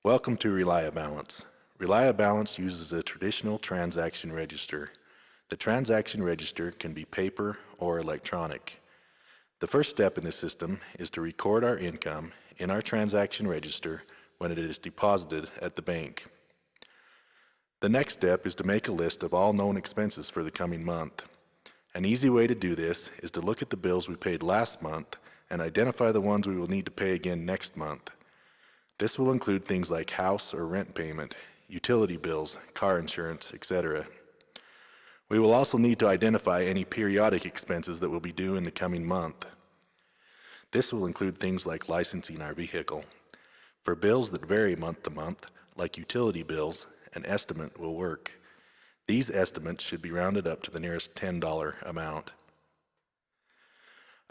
Welcome to ReliaBalance. ReliaBalance uses a traditional transaction register. The transaction register can be paper or electronic. The first step in this system is to record our income in our transaction register when it is deposited at the bank. The next step is to make a list of all known expenses for the coming month. An easy way to do this is to look at the bills we paid last month and identify the ones we will need to pay again next month. This will include things like house or rent payment, utility bills, car insurance, etc. We will also need to identify any periodic expenses that will be due in the coming month. This will include things like licensing our vehicle. For bills that vary month to month, like utility bills, an estimate will work. These estimates should be rounded up to the nearest $10 amount.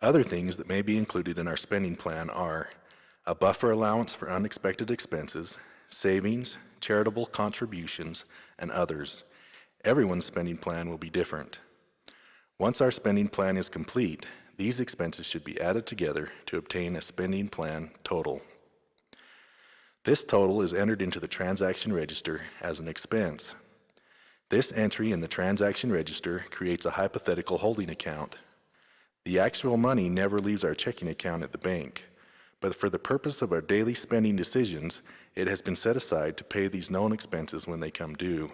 Other things that may be included in our spending plan are a buffer allowance for unexpected expenses, savings, charitable contributions, and others. Everyone's spending plan will be different. Once our spending plan is complete, these expenses should be added together to obtain a spending plan total. This total is entered into the transaction register as an expense. This entry in the transaction register creates a hypothetical holding account. The actual money never leaves our checking account at the bank, but for the purpose of our daily spending decisions, it has been set aside to pay these known expenses when they come due.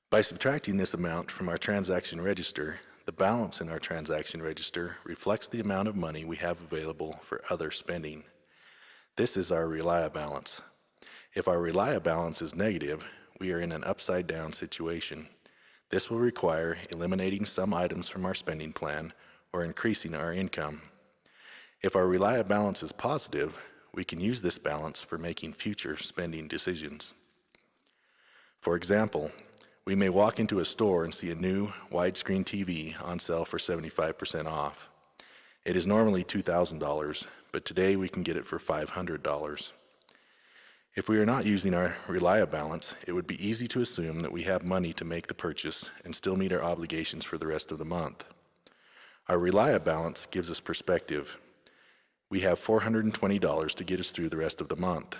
By subtracting this amount from our transaction register, the balance in our transaction register reflects the amount of money we have available for other spending. This is our ReliaBalance. If our ReliaBalance is negative, we are in an upside-down situation. This will require eliminating some items from our spending plan or increasing our income. If our ReliaBalance is positive, we can use this balance for making future spending decisions. For example, we may walk into a store and see a new widescreen TV on sale for 75% off. It is normally $2,000, but today we can get it for $500. If we are not using our ReliaBalance, it would be easy to assume that we have money to make the purchase and still meet our obligations for the rest of the month. Our ReliaBalance gives us perspective. We have $420 to get us through the rest of the month.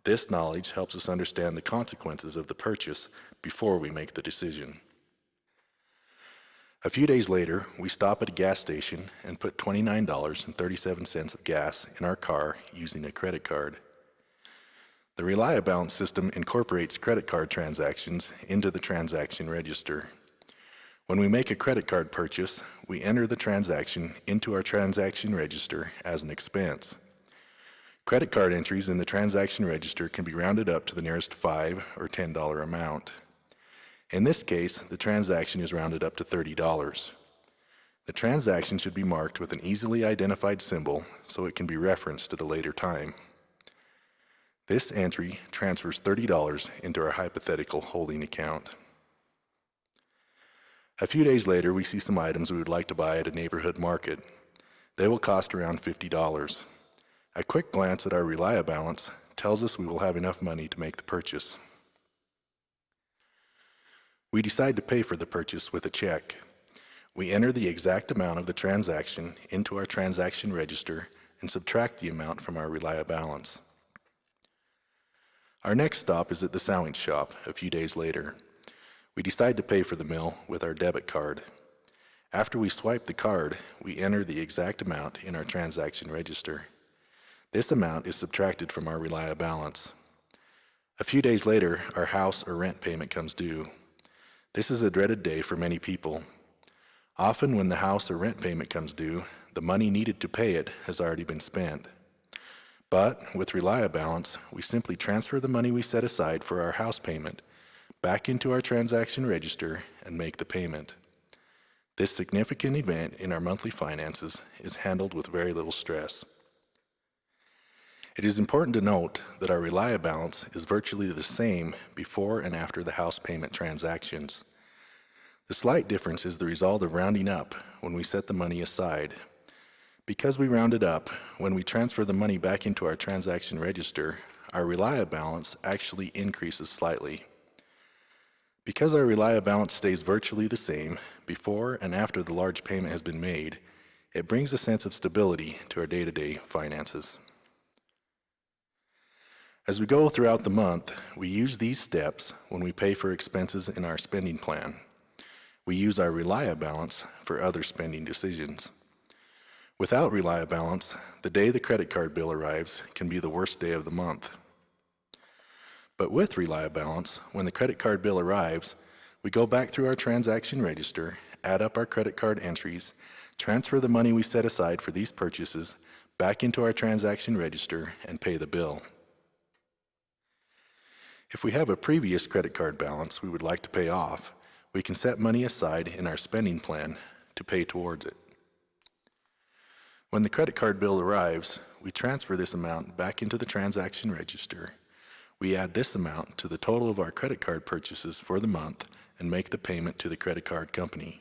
This knowledge helps us understand the consequences of the purchase before we make the decision. A few days later, we stop at a gas station and put $29.37 of gas in our car using a credit card. The ReliaBalance system incorporates credit card transactions into the transaction register. When we make a credit card purchase, we enter the transaction into our transaction register as an expense. Credit card entries in the transaction register can be rounded up to the nearest $5 or $10 amount. In this case, the transaction is rounded up to $30. The transaction should be marked with an easily identified symbol so it can be referenced at a later time. This entry transfers $30 into our hypothetical holding account. A few days later, we see some items we would like to buy at a neighborhood market. They will cost around $50. A quick glance at our ReliaBalance tells us we will have enough money to make the purchase. We decide to pay for the purchase with a check. We enter the exact amount of the transaction into our transaction register and subtract the amount from our ReliaBalance. Our next stop is at the sandwich shop a few days later. We decide to pay for the meal with our debit card. After we swipe the card, we enter the exact amount in our transaction register. This amount is subtracted from our ReliaBalance. A few days later, our house or rent payment comes due. This is a dreaded day for many people. Often when the house or rent payment comes due, the money needed to pay it has already been spent. But with ReliaBalance, we simply transfer the money we set aside for our house payment back into our transaction register and make the payment. This significant event in our monthly finances is handled with very little stress. It is important to note that our ReliaBalance is virtually the same before and after the house payment transactions. The slight difference is the result of rounding up when we set the money aside. Because we rounded up, when we transfer the money back into our transaction register, our ReliaBalance actually increases slightly. Because our ReliaBalance stays virtually the same before and after the large payment has been made, it brings a sense of stability to our day-to-day finances. As we go throughout the month, we use these steps when we pay for expenses in our spending plan. We use our ReliaBalance for other spending decisions. Without ReliaBalance, the day the credit card bill arrives can be the worst day of the month. But with ReliaBalance, when the credit card bill arrives, we go back through our transaction register, add up our credit card entries, transfer the money we set aside for these purchases back into our transaction register, and pay the bill. If we have a previous credit card balance we would like to pay off, we can set money aside in our spending plan to pay towards it. When the credit card bill arrives, we transfer this amount back into the transaction register. We add this amount to the total of our credit card purchases for the month and make the payment to the credit card company.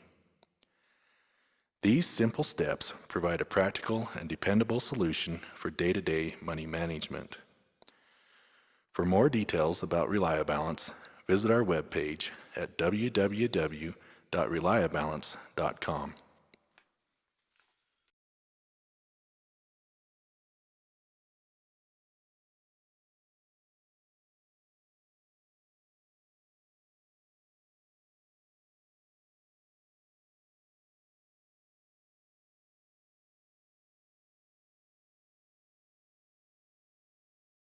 These simple steps provide a practical and dependable solution for day-to-day money management. For more details about ReliaBalance, visit our webpage at www.reliabalance.com.